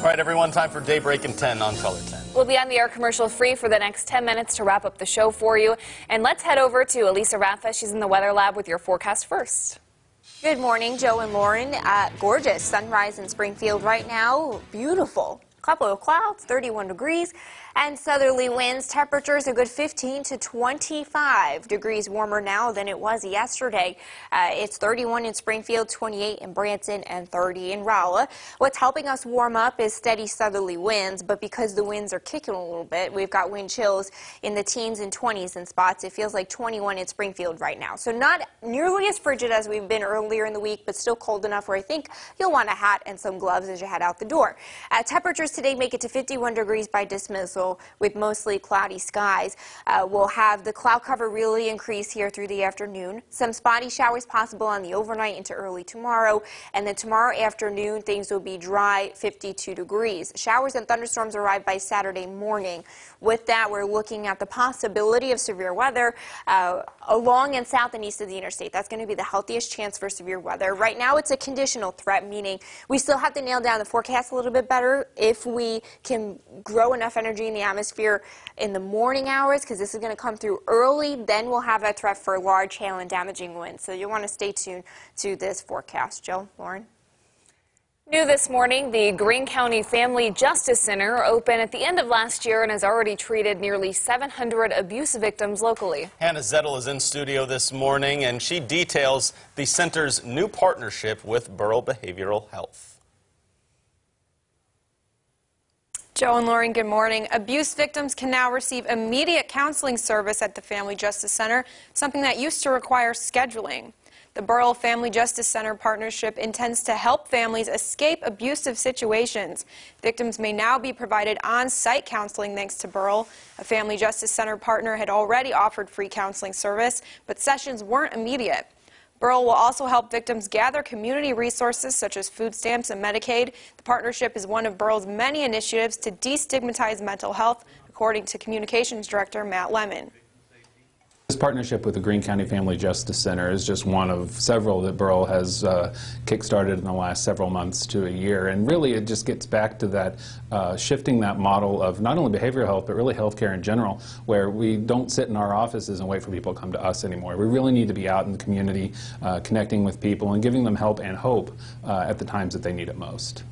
All right, everyone, time for Daybreak in 10 on Color 10. We'll be on the air commercial-free for the next 10 minutes to wrap up the show for you. And let's head over to Elisa Rafa. She's in the Weather Lab with your forecast first. Good morning, Joe and Lauren. Gorgeous sunrise in Springfield right now. Beautiful. Couple of clouds, 31 degrees, and southerly winds. Temperatures a good 15 to 25 degrees warmer now than it was yesterday. It's 31 in Springfield, 28 in Branson, and 30 in Rolla. What's helping us warm up is steady southerly winds, but because the winds are kicking a little bit, we've got wind chills in the teens and 20s in spots. It feels like 21 in Springfield right now. So not nearly as frigid as we've been earlier in the week, but still cold enough where I think you'll want a hat and some gloves as you head out the door. Temperatures today make it to 51 degrees by dismissal with mostly cloudy skies. We'll have the cloud cover really increase here through the afternoon. Some spotty showers possible on the overnight into early tomorrow. And then tomorrow afternoon, things will be dry, 52 degrees. Showers and thunderstorms arrive by Saturday morning. With that, we're looking at the possibility of severe weather along and south and east of the interstate. That's going to be the healthiest chance for severe weather. Right now, it's a conditional threat, meaning we still have to nail down the forecast a little bit better if we can grow enough energy in the atmosphere in the morning hours, because this is going to come through early. Then we'll have a threat for large hail and damaging winds. So you'll want to stay tuned to this forecast. Joe, Lauren. New this morning, the Greene County Family Justice Center opened at the end of last year and has already treated nearly 700 abuse victims locally. Hannah Zettel is in studio this morning, and she details the center's new partnership with Burrell Behavioral Health. Joe and Lauren, good morning. Abuse victims can now receive immediate counseling service at the Family Justice Center, something that used to require scheduling. The Burrell Family Justice Center partnership intends to help families escape abusive situations. Victims may now be provided on-site counseling thanks to Burrell. A Family Justice Center partner had already offered free counseling service, but sessions weren't immediate. Burrell will also help victims gather community resources such as food stamps and Medicaid. The partnership is one of Burrell's many initiatives to destigmatize mental health, according to Communications Director Matt Lemon. This partnership with the Greene County Family Justice Center is just one of several that Burrell has kick-started in the last several months to a year. And really it just gets back to that shifting that model of not only behavioral health, but really healthcare in general, where we don't sit in our offices and wait for people to come to us anymore. We really need to be out in the community, connecting with people and giving them help and hope at the times that they need it most.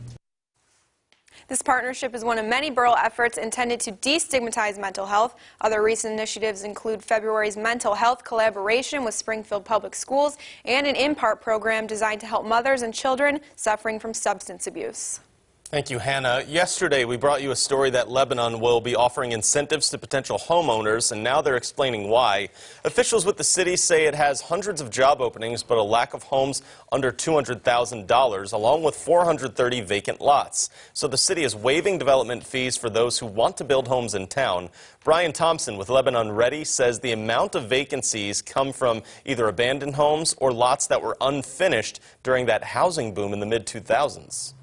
This partnership is one of many Burrell efforts intended to destigmatize mental health. Other recent initiatives include February's mental health collaboration with Springfield Public Schools and an IMPART program designed to help mothers and children suffering from substance abuse. Thank you, Hannah. Yesterday, we brought you a story that Lebanon will be offering incentives to potential homeowners, and now they're explaining why. Officials with the city say it has hundreds of job openings, but a lack of homes under $200,000, along with 430 vacant lots. So the city is waiving development fees for those who want to build homes in town. Brian Thompson with Lebanon Ready says the amount of vacancies come from either abandoned homes or lots that were unfinished during that housing boom in the mid-2000s.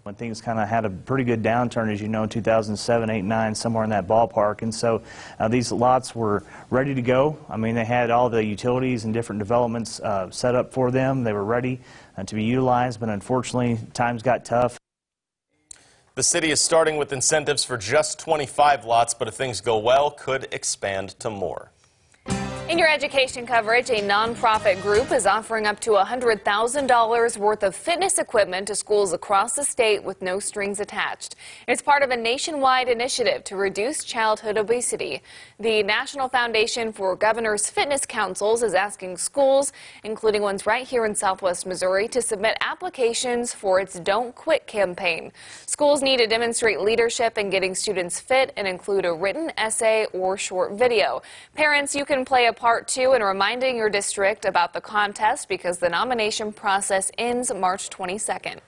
When things kind of had a pretty good downturn, as you know, 2007, 8, 9, somewhere in that ballpark. And so these lots were ready to go. I mean, they had all the utilities and different developments set up for them. They were ready to be utilized, but unfortunately, times got tough. The city is starting with incentives for just 25 lots, but if things go well, could expand to more. In your education coverage, a nonprofit group is offering up to $100,000 worth of fitness equipment to schools across the state with no strings attached. It's part of a nationwide initiative to reduce childhood obesity. The National Foundation for Governors Fitness Councils is asking schools, including ones right here in Southwest Missouri, to submit applications for its Don't Quit campaign. Schools need to demonstrate leadership in getting students fit and include a written essay or short video. Parents, you can play a part too in reminding your district about the contest because the nomination process ends March 22nd.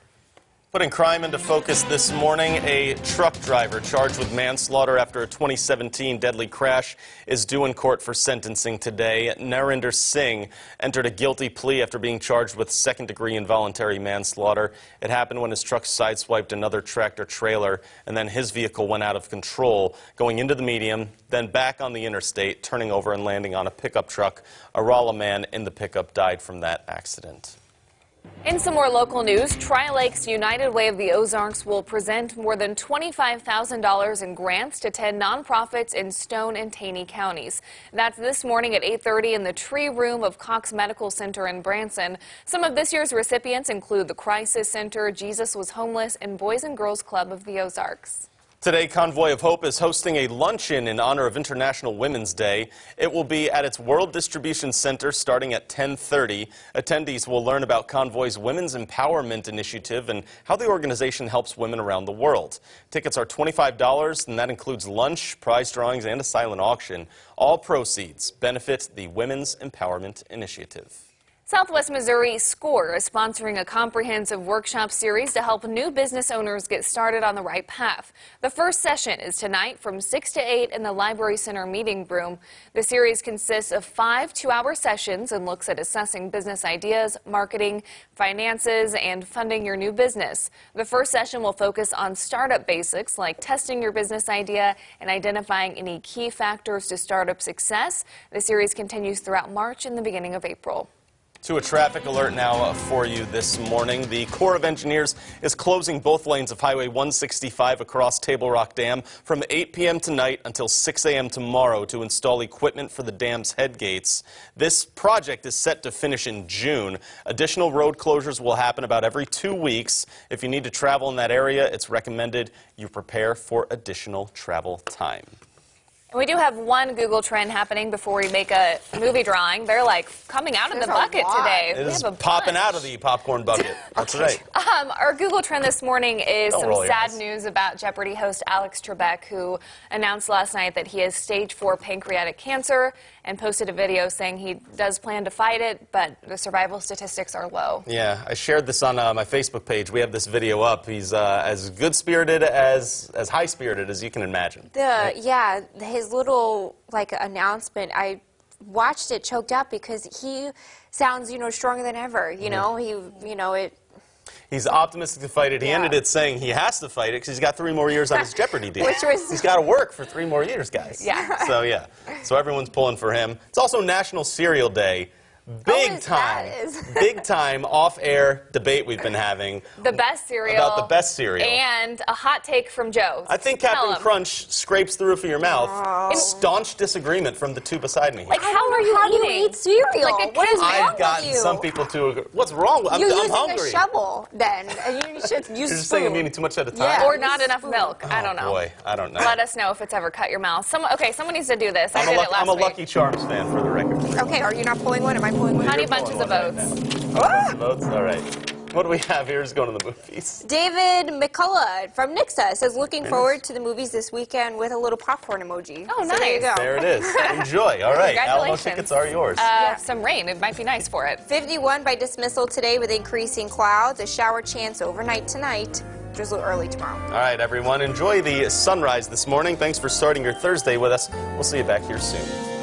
Putting crime into focus this morning, a truck driver charged with manslaughter after a 2017 deadly crash is due in court for sentencing today. Narinder Singh entered a guilty plea after being charged with second-degree involuntary manslaughter. It happened when his truck sideswiped another tractor-trailer, and then his vehicle went out of control, going into the median, then back on the interstate, turning over and landing on a pickup truck. A Rolla man in the pickup died from that accident. In some more local news, Tri-Lakes United Way of the Ozarks will present more than $25,000 in grants to 10 nonprofits in Stone and Taney counties. That's this morning at 8:30 in the Tree Room of Cox Medical Center in Branson. Some of this year's recipients include the Crisis Center, Jesus Was Homeless, and Boys and Girls Club of the Ozarks. Today, Convoy of Hope is hosting a luncheon in honor of International Women's Day. It will be at its World Distribution Center starting at 10:30. Attendees will learn about Convoy's Women's Empowerment Initiative and how the organization helps women around the world. Tickets are $25, and that includes lunch, prize drawings, and a silent auction. All proceeds benefit the Women's Empowerment Initiative. Southwest Missouri SCORE is sponsoring a comprehensive workshop series to help new business owners get started on the right path. The first session is tonight from 6 to 8 in the Library Center meeting room. The series consists of 5 two-hour sessions and looks at assessing business ideas, marketing, finances, and funding your new business. The first session will focus on startup basics like testing your business idea and identifying any key factors to startup success. The series continues throughout March and the beginning of April. To a traffic alert now for you this morning. The Corps of Engineers is closing both lanes of Highway 165 across Table Rock Dam from 8 p.m. tonight until 6 a.m. tomorrow to install equipment for the dam's head gates. This project is set to finish in June. Additional road closures will happen about every 2 weeks. If you need to travel in that area, it's recommended you prepare for additional travel time. We do have one Google trend happening before we make a movie drawing. They're like coming out of the bucket today. It is popping out of the popcorn bucket. That's right. Our Google trend this morning is some sad eyes. news about Jeopardy host Alex Trebek, who announced last night that he has stage 4 pancreatic cancer and posted a video saying he does plan to fight it, but the survival statistics are low. Yeah, I shared this on my Facebook page. We have this video up. He's as good-spirited, as high-spirited as you can imagine. Yeah, his little announcement, I watched it choked up because he sounds stronger than ever. He's optimistic to fight it. He ended it saying he has to fight it because he's got 3 more years on his Jeopardy deal. He's got to work for 3 more years, guys. Yeah. So everyone's pulling for him. It's also National Cereal Day. Big time off-air debate we've been having. The best cereal. About the best cereal. And a hot take from Joe. I think Captain Crunch scrapes the roof of your mouth. Staunch disagreement from the two beside me. Like, how are you How eating? do you eat cereal? What is wrong I've gotten with you? some people to agree. What's wrong? I'm You're using hungry. a shovel, then. You should use You're just saying I'm eating too much at a time? Yeah. Or not enough milk. I don't know. Boy, I don't know. Let us know if it's ever cut your mouth. Someone needs to do this. I did it last week. I'm a Lucky Charms fan, for the record. Okay, are you not pulling one? Am I pulling one? Honey Bunches of Oats. Votes? All right. What do we have here? Is going to the movies. David McCullough from Nixa says looking forward to the movies this weekend with a little popcorn emoji. Oh, nice. So there you go. There it is. Enjoy. All right. Alamo Congratulations. tickets are yours. Some rain. It might be nice for it. 51 by dismissal today with increasing clouds. A shower chance overnight tonight. Drizzle early tomorrow. All right, everyone. Enjoy the sunrise this morning. Thanks for starting your Thursday with us. We'll see you back here soon.